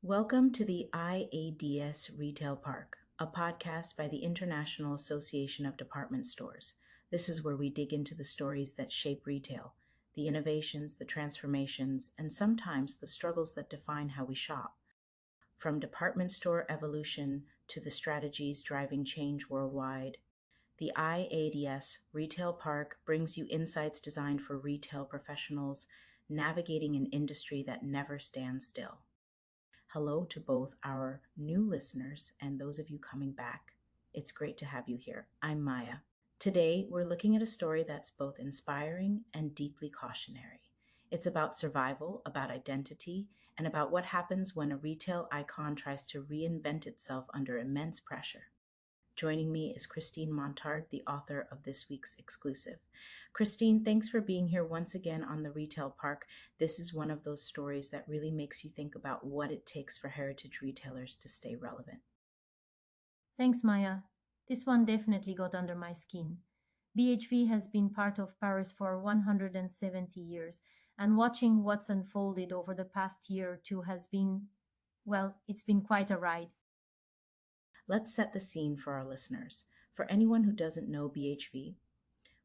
Welcome to the IADS Retail Park, a podcast by the International Association of Department Stores. This is where we dig into the stories that shape retail, the innovations, the transformations, and sometimes the struggles that define how we shop. From department store evolution to the strategies driving change worldwide, the IADS Retail Park brings you insights designed for retail professionals navigating an industry that never stands still. Hello to both our new listeners and those of you coming back. It's great to have you here. I'm Maya. Today, we're looking at a story that's both inspiring and deeply cautionary. It's about survival, about identity, and about what happens when a retail icon tries to reinvent itself under immense pressure. Joining me is Christine Montard, the author of this week's exclusive. Christine, thanks for being here once again on the Retail Park. This is one of those stories that really makes you think about what it takes for heritage retailers to stay relevant. Thanks, Maya. This one definitely got under my skin. BHV has been part of Paris for 170 years, and watching what's unfolded over the past year or two has been, it's been quite a ride. Let's set the scene for our listeners. For anyone who doesn't know BHV,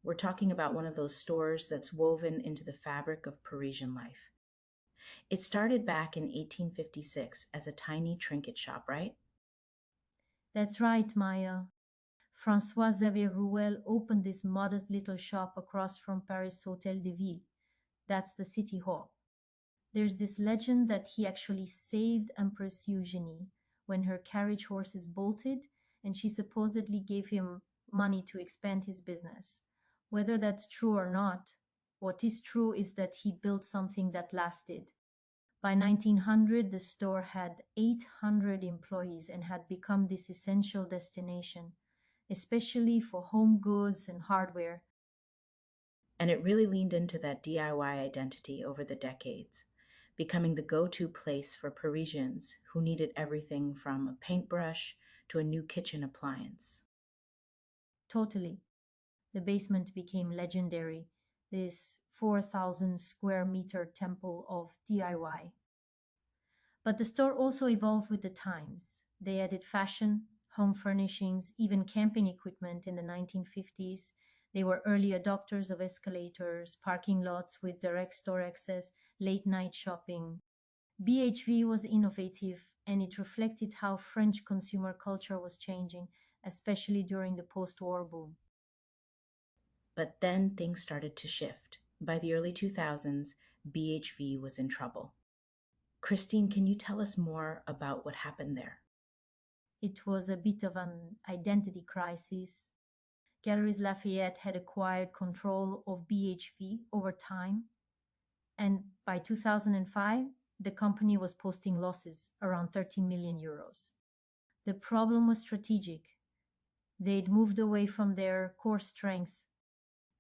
we're talking about one of those stores that's woven into the fabric of Parisian life. It started back in 1856 as a tiny trinket shop, right? That's right, Maya. François-Xavier Rouel opened this modest little shop across from Paris Hôtel de Ville. That's the city hall. There's this legend that he actually saved Empress Eugenie when her carriage horses bolted, and she supposedly gave him money to expand his business. Whether that's true or not, what is true is that he built something that lasted. By 1900, the store had 800 employees and had become this essential destination, especially for home goods and hardware. And it really leaned into that DIY identity over the decades, becoming the go-to place for Parisians who needed everything from a paintbrush to a new kitchen appliance. Totally. The basement became legendary, this 4,000 square meter temple of DIY. But the store also evolved with the times. They added fashion, home furnishings, even camping equipment in the 1950s. They were early adopters of escalators, parking lots with direct store access, late night shopping. BHV was innovative, and it reflected how French consumer culture was changing, especially during the post-war boom. But then things started to shift. By the early 2000s, BHV was in trouble. Christine, can you tell us more about what happened there? It was a bit of an identity crisis. Galeries Lafayette had acquired control of BHV over time, and by 2005, the company was posting losses around 13 million euros. The problem was strategic. They'd moved away from their core strengths.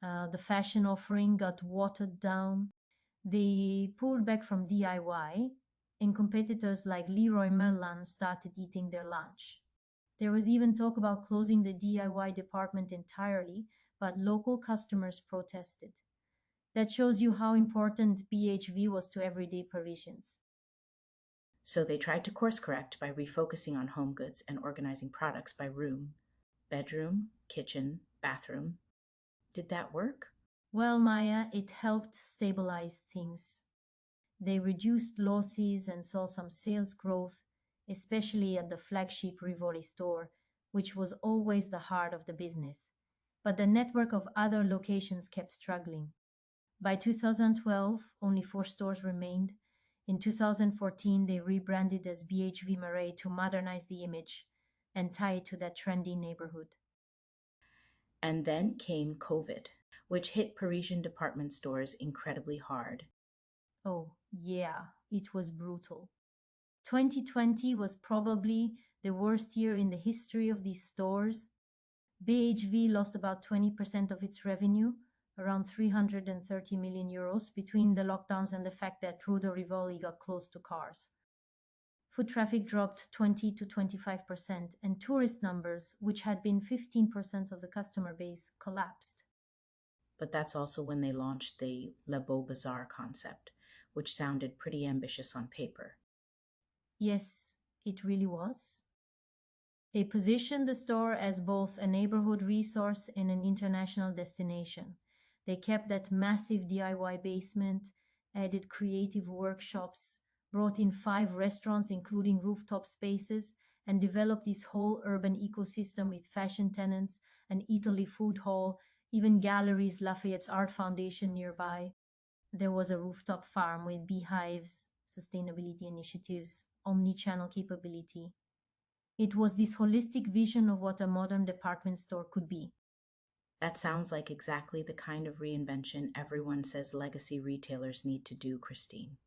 The fashion offering got watered down. They pulled back from DIY, and competitors like Leroy Merlin started eating their lunch. There was even talk about closing the DIY department entirely, but local customers protested. That shows you how important BHV was to everyday Parisians. So they tried to course correct by refocusing on home goods and organizing products by room, bedroom, kitchen, bathroom. Did that work? Well, Maya, it helped stabilize things. They reduced losses and saw some sales growth, especially at the flagship Rivoli store, which was always the heart of the business. But the network of other locations kept struggling. By 2012, only 4 stores remained. In 2014, they rebranded as BHV Marais to modernize the image and tie it to that trendy neighborhood. And then came COVID, which hit Parisian department stores incredibly hard. Oh, yeah, it was brutal. 2020 was probably the worst year in the history of these stores. BHV lost about 20% of its revenue, around 330 million euros, between the lockdowns and the fact that Rue de Rivoli got closed to cars. Foot traffic dropped 20 to 25%, and tourist numbers, which had been 15% of the customer base, collapsed. But that's also when they launched the Le Beau Bazaar concept, which sounded pretty ambitious on paper. Yes, it really was. They positioned the store as both a neighborhood resource and an international destination. They kept that massive DIY basement, added creative workshops, brought in 5 restaurants, including rooftop spaces, and developed this whole urban ecosystem with fashion tenants, an Italy food hall, even galleries, Lafayette's Art Foundation nearby. There was a rooftop farm with beehives, sustainability initiatives, omni-channel capability. It was this holistic vision of what a modern department store could be. That sounds like exactly the kind of reinvention everyone says legacy retailers need to do, Christine.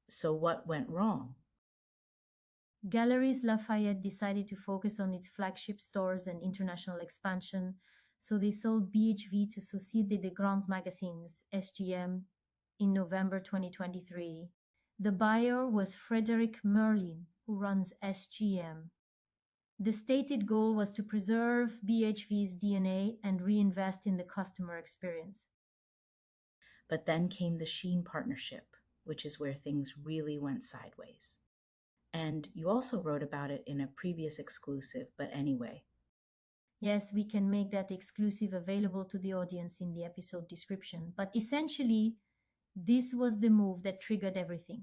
So, what went wrong? Galeries Lafayette decided to focus on its flagship stores and international expansion, so they sold BHV to Société des Grands Magasins, SGM, in November 2023. The buyer was Frederick Merlin, who runs SGM. The stated goal was to preserve BHV's DNA and reinvest in the customer experience. But then came the SHEIN partnership, which is where things really went sideways. And you also wrote about it in a previous exclusive, but anyway. Yes, we can make that exclusive available to the audience in the episode description. But essentially, this was the move that triggered everything.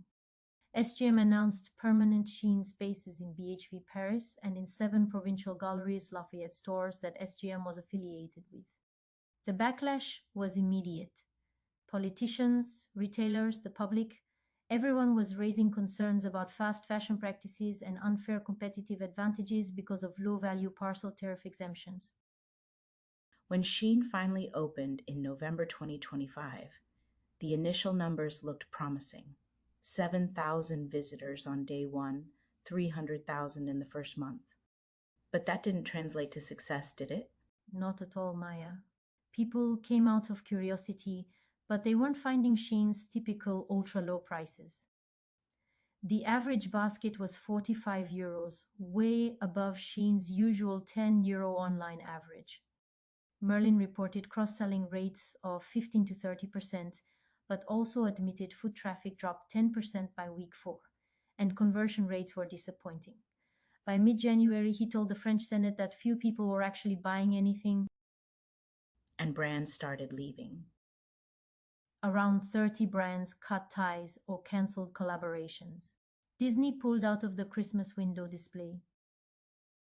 SGM announced permanent SHEIN spaces in BHV Paris and in 7 provincial Galeries Lafayette stores that SGM was affiliated with. The backlash was immediate. Politicians, retailers, the public, everyone was raising concerns about fast fashion practices and unfair competitive advantages because of low-value parcel tariff exemptions. When SHEIN finally opened in November 2025, the initial numbers looked promising. 7,000 visitors on day one, 300,000 in the first month. But that didn't translate to success, did it? Not at all, Maya. People came out of curiosity, but they weren't finding SHEIN's typical ultra-low prices. The average basket was 45 euros, way above SHEIN's usual 10 euro online average. Merlin reported cross-selling rates of 15 to 30%, but also admitted foot traffic dropped 10% by week 4, and conversion rates were disappointing. By mid-January, he told the French Senate that few people were actually buying anything. And brands started leaving. Around 30 brands cut ties or canceled collaborations. Disney pulled out of the Christmas window display.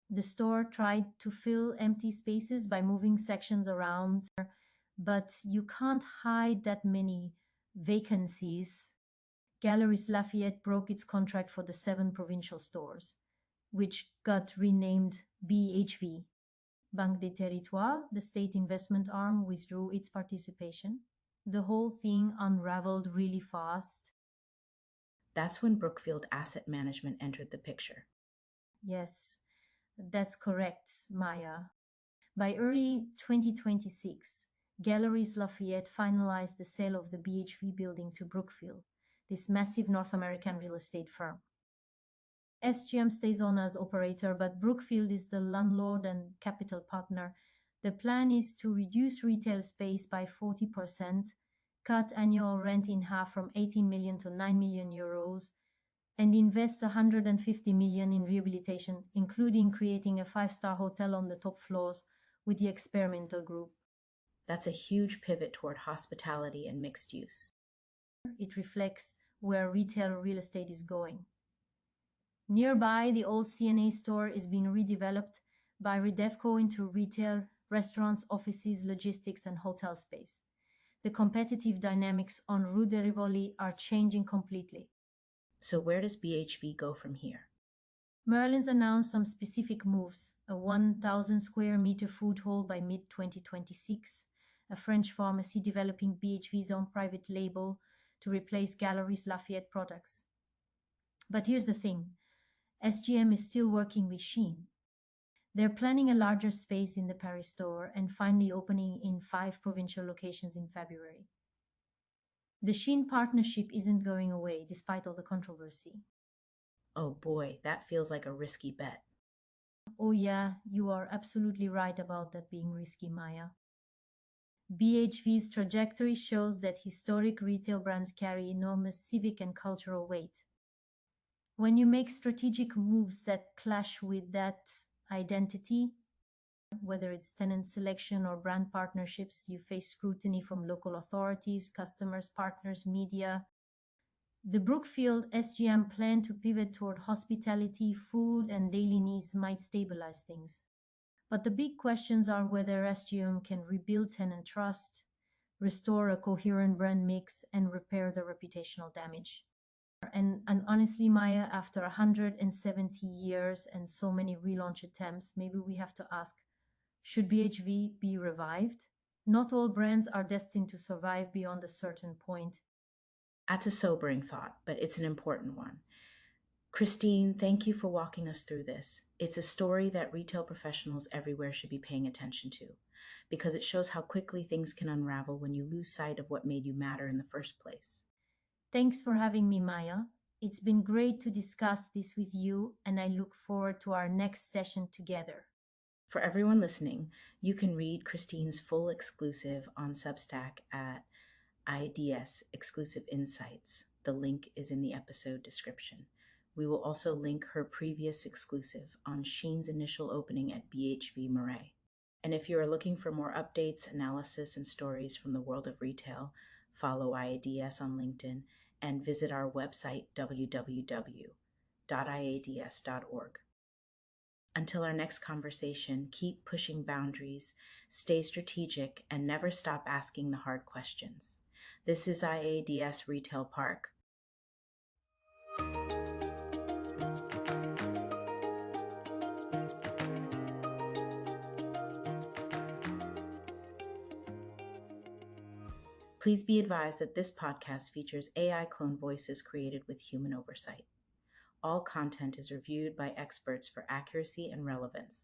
The store tried to fill empty spaces by moving sections around, but you can't hide that many vacancies. Galeries Lafayette broke its contract for the 7 provincial stores, which got renamed BHV. Banque des Territoires, the state investment arm, withdrew its participation. The whole thing unraveled really fast. That's when Brookfield Asset Management entered the picture. Yes, that's correct, Maya. By early 2026, Galeries Lafayette finalized the sale of the BHV building to Brookfield, this massive North American real estate firm. SGM stays on as operator, but Brookfield is the landlord and capital partner. The plan is to reduce retail space by 40%, cut annual rent in half from 18 million to 9 million euros, and invest 150 million in rehabilitation, including creating a 5-star hotel on the top floors with the experimental group. That's a huge pivot toward hospitality and mixed use. It reflects where retail real estate is going. Nearby, the old CNA store is being redeveloped by Redevco into retail, restaurants, offices, logistics, and hotel space. The competitive dynamics on Rue de Rivoli are changing completely. So where does BHV go from here? Merlin's announced some specific moves: a 1,000 square meter food hall by mid-2026, a French pharmacy developing BHV's own private label to replace Galeries Lafayette products. But here's the thing, SGM is still working with SHEIN. They're planning a larger space in the Paris store and finally opening in 5 provincial locations in February. The SHEIN partnership isn't going away despite all the controversy. Oh boy, that feels like a risky bet. Oh yeah, you are absolutely right about that being risky, Maya. BHV's trajectory shows that historic retail brands carry enormous civic and cultural weight. When you make strategic moves that clash with that identity, whether it's tenant selection or brand partnerships, you face scrutiny from local authorities, customers, partners, media. The Brookfield SGM plan to pivot toward hospitality, food, and daily needs might stabilize things. But the big questions are whether SGM can rebuild tenant trust, restore a coherent brand mix, and repair the reputational damage. And honestly, Maya, after 170 years and so many relaunch attempts, maybe we have to ask, should BHV be revived? Not all brands are destined to survive beyond a certain point. That's a sobering thought, but it's an important one. Christine, thank you for walking us through this. It's a story that retail professionals everywhere should be paying attention to, because it shows how quickly things can unravel when you lose sight of what made you matter in the first place. Thanks for having me, Maya. It's been great to discuss this with you, and I look forward to our next session together. For everyone listening, you can read Christine's full exclusive on Substack at IADS Exclusive Insights. The link is in the episode description. We will also link her previous exclusive on SHEIN's initial opening at BHV Marais. And if you are looking for more updates, analysis, and stories from the world of retail, follow IADS on LinkedIn and visit our website www.iads.org. Until our next conversation, keep pushing boundaries, stay strategic, and never stop asking the hard questions. This is IADS Retail Park. Please be advised that this podcast features AI clone voices created with human oversight. All content is reviewed by experts for accuracy and relevance.